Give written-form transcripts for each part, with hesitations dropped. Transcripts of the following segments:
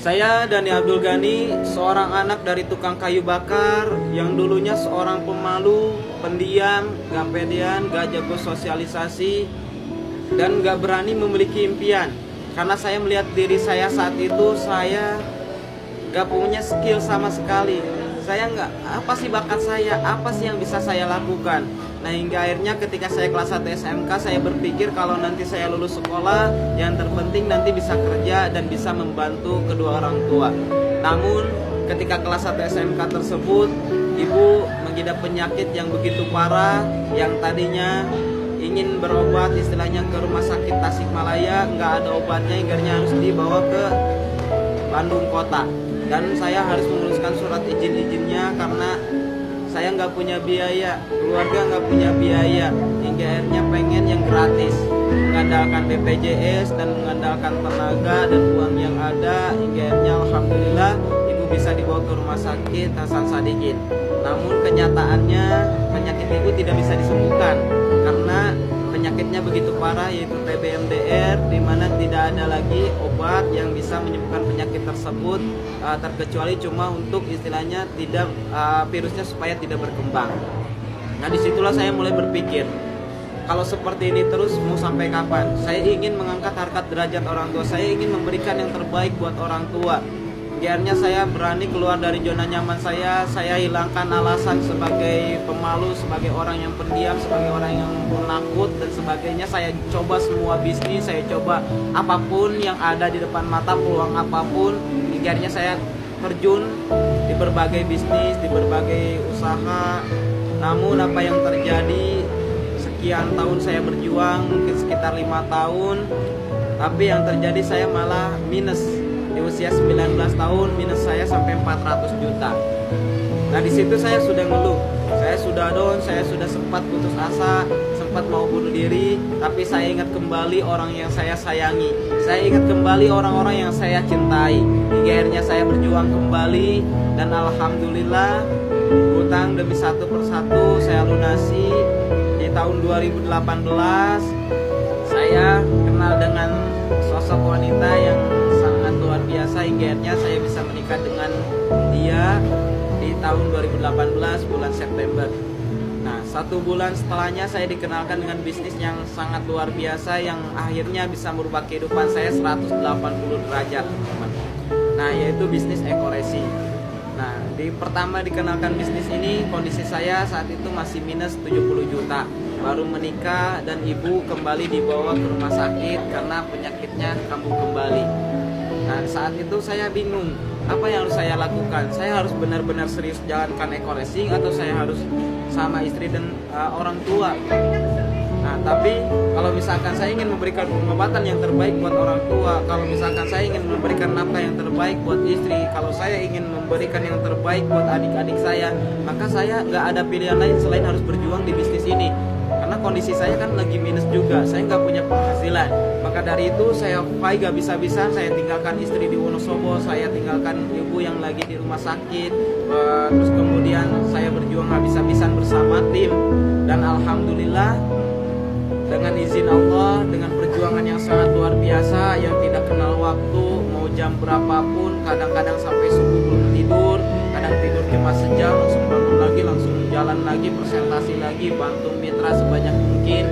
Saya Dani Abdul Ghani, seorang anak dari tukang kayu bakar yang dulunya seorang pemalu, pendiam, gak pedean, gak jago sosialisasi, dan gak berani memiliki impian. Karena saya melihat diri saya saat itu, saya gak punya skill sama sekali. Saya nggak, apa sih bakat saya, apa sih yang bisa saya lakukan. Nah, hingga akhirnya ketika saya kelas 1 SMK, saya berpikir kalau nanti saya lulus sekolah, yang terpenting nanti bisa kerja dan bisa membantu kedua orang tua. Namun ketika kelas 1 SMK tersebut, ibu mengidap penyakit yang begitu parah, yang tadinya ingin berobat istilahnya ke rumah sakit Tasikmalaya, nggak ada obatnya, hingga harus dibawa ke Bandung kota. Dan saya harus menguruskan surat izin-izinnya karena saya nggak punya biaya, keluarga nggak punya biaya, hingga akhirnya pengen yang gratis, mengandalkan BPJS dan mengandalkan tenaga dan uang yang ada, hingga akhirnya alhamdulillah ibu bisa dibawa ke rumah sakit Hasan Sadikin. Namun kenyataannya penyakit ibu tidak bisa disembuhkan karena penyakitnya begitu parah, yaitu TB-MDR, di mana tidak ada lagi obat yang bisa menyembuhkan penyakit tersebut, terkecuali cuma untuk istilahnya tidak virusnya supaya tidak berkembang. Nah, disitulah saya mulai berpikir, kalau seperti ini terus mau sampai kapan? Saya ingin mengangkat harkat derajat orang tua, saya ingin memberikan yang terbaik buat orang tua. Akhirnya saya berani keluar dari zona nyaman saya hilangkan alasan sebagai pemalu, sebagai orang yang pendiam, sebagai orang yang penakut dan sebagainya. Saya coba semua bisnis, saya coba apapun yang ada di depan mata, peluang apapun. Akhirnya saya terjun di berbagai bisnis, di berbagai usaha. Namun apa yang terjadi, sekian tahun saya berjuang, mungkin sekitar 5 tahun, tapi yang terjadi saya malah minus. Di usia 19 tahun minus saya sampai 400 juta. Nah, di situ saya sudah ngeluh, saya sudah down, saya sudah sempat putus asa, sempat mau bunuh diri. Tapi saya ingat kembali orang yang saya sayangi, saya ingat kembali orang-orang yang saya cintai. Hingga akhirnya saya berjuang kembali, dan alhamdulillah hutang demi satu persatu saya lunasi. Di tahun 2018 saya kenal dengan sosok wanita yang luar biasa, hingga akhirnya saya bisa menikah dengan dia di tahun 2018 bulan September. Nah, 1 bulan setelahnya saya dikenalkan dengan bisnis yang sangat luar biasa, yang akhirnya bisa merubah kehidupan saya 180 derajat, teman. Nah, yaitu bisnis Ekoresi. Nah, pertama dikenalkan bisnis ini, kondisi saya saat itu masih minus 70 juta. Baru menikah dan ibu kembali dibawa ke rumah sakit karena penyakitnya kambuh kembali. Nah, saat itu saya bingung, apa yang harus saya lakukan? Saya harus benar-benar serius jalankan Ekoresi atau saya harus sama istri dan orang tua? Nah, tapi kalau misalkan saya ingin memberikan pengobatan yang terbaik buat orang tua, kalau misalkan saya ingin memberikan nafkah yang terbaik buat istri, kalau saya ingin memberikan yang terbaik buat adik-adik saya, maka saya nggak ada pilihan lain selain harus berjuang di bisnis ini. Karena kondisi saya kan lagi minus juga, saya nggak punya penghasilan. Maka dari itu saya fight gak bisa-bisa, saya tinggalkan istri di Wonosobo, saya tinggalkan ibu yang lagi di rumah sakit. Terus kemudian saya berjuang habis-habisan bersama tim. Dan alhamdulillah dengan izin Allah, dengan perjuangan yang sangat luar biasa, yang tidak kenal waktu, mau jam berapapun, kadang-kadang sampai subuh belum tidur, kadang tidur cuma sejam, langsung bangun lagi, langsung jalan lagi, presentasi lagi, bantu mitra sebanyak mungkin,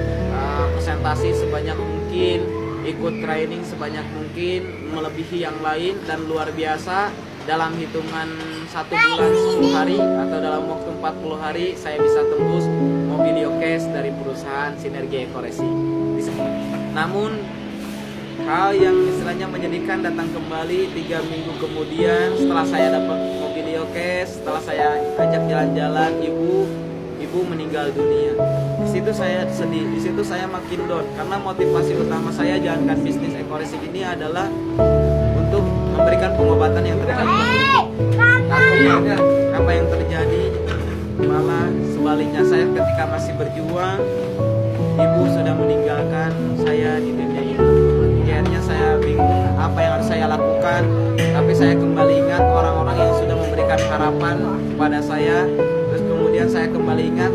presentasi sebanyak mungkin, ikut training sebanyak mungkin, melebihi yang lain. Dan luar biasa, dalam hitungan 1 bulan 10 hari atau dalam waktu 40 hari saya bisa tembus Mobilio Cash dari perusahaan Sinergi Ekoresi. Namun hal yang istilahnya menyedihkan datang kembali 3 minggu kemudian setelah saya dapat Mobilio Cash, setelah saya ajak jalan-jalan, ibu meninggal dunia. Di situ saya sedih, di situ saya makin down karena motivasi utama saya jalankan bisnis Ekoresi ini adalah untuk memberikan pengobatan yang terbaik. Tapi apa yang terjadi malah sebaliknya, saya ketika masih berjuang, ibu sudah meninggalkan saya di dunia ini. Akhirnya saya bingung apa yang harus saya lakukan. Tapi saya kembali ingat orang-orang yang sudah memberikan harapan kepada saya. Terus kemudian saya kembali ingat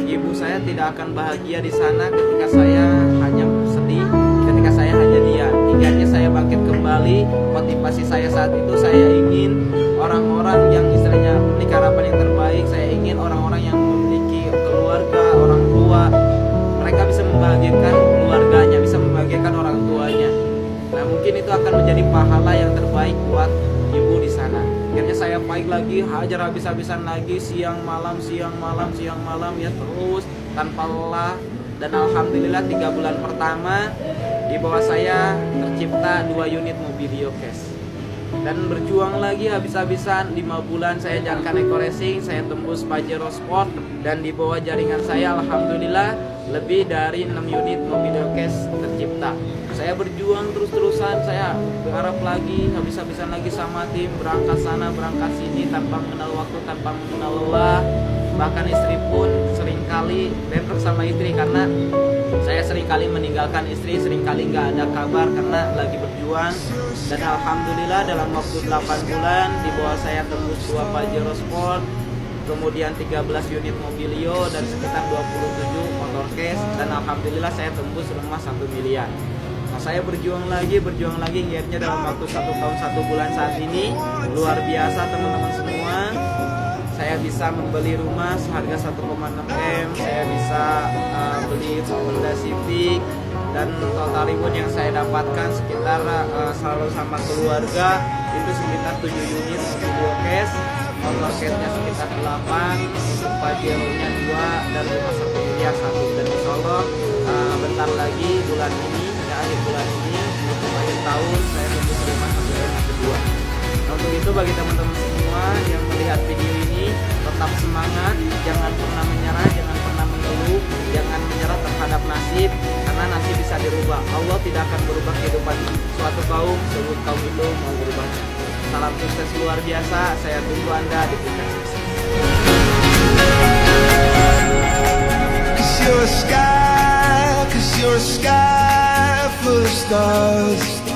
ibu saya tidak akan bahagia di sana ketika saya hanya sedih, ketika saya hanya diam. giatnya saya bangkit kembali. Motivasi saya saat itu, saya ingin orang-orang yang istilahnya memiliki harapan yang terbaik. Saya ingin orang-orang yang memiliki keluarga, orang tua, mereka bisa membahagiakan keluarganya, bisa membahagiakan orang tuanya. Nah, mungkin itu akan menjadi pahala yang terbaik buat ibu di sana. Akhirnya saya fight lagi, hajar habis-habisan lagi, siang malam ya, terus tanpa lelah. Dan alhamdulillah 3 bulan pertama di bawah saya tercipta 2 unit Mobilio Cash. Dan berjuang lagi habis-habisan 5 bulan saya jalankan Eco Racing, saya tembus Pajero Sport, dan di bawah jaringan saya alhamdulillah lebih dari 6 unit Mobilio Cash tercipta. Saya berjuang terus-terusan, saya berharap lagi, habis-habisan lagi sama tim, berangkat sana, berangkat sini, tanpa mengenal waktu, tanpa mengenal lelah. Bahkan istri pun seringkali bentrok sama istri, karena saya seringkali meninggalkan istri, seringkali nggak ada kabar karena lagi berjuang. Dan alhamdulillah dalam waktu 8 bulan di bawah saya tembus 2 Pajero Sport, kemudian 13 unit Mobilio, dan sekitar 27 motor cash, dan alhamdulillah saya tembus rumah 1 miliar. Nah, saya berjuang lagi, giatnya dalam waktu 1 tahun 1 bulan saat ini luar biasa teman-teman semua. Saya bisa membeli rumah seharga 1,6 M, saya bisa beli Honda Civic, dan total reward yang saya dapatkan sekitar selalu sama keluarga itu sekitar 7 unit Mobilio Cash, motor cashnya sekitar 8, untuk Pajero-nya 2, dan rumah 1 miliar 1. Dan insya Allah bentar lagi bulan ini, akhir bulan ini, untuk akhir tahun saya tembus rumah 1 miliar kedua. Nah, untuk itu bagi teman-teman semua yang melihat video ini, tetap semangat, jangan pernah menyerah, jangan pernah mengeluh, jangan menyerah terhadap nasib, karena nasib bisa dirubah. Allah tidak akan berubah kehidupan suatu kaum sebelum kaum itu mau berubah. Salam sukses luar biasa, saya tunggu Anda di puncak sukses. Cause you're a sky full of stars.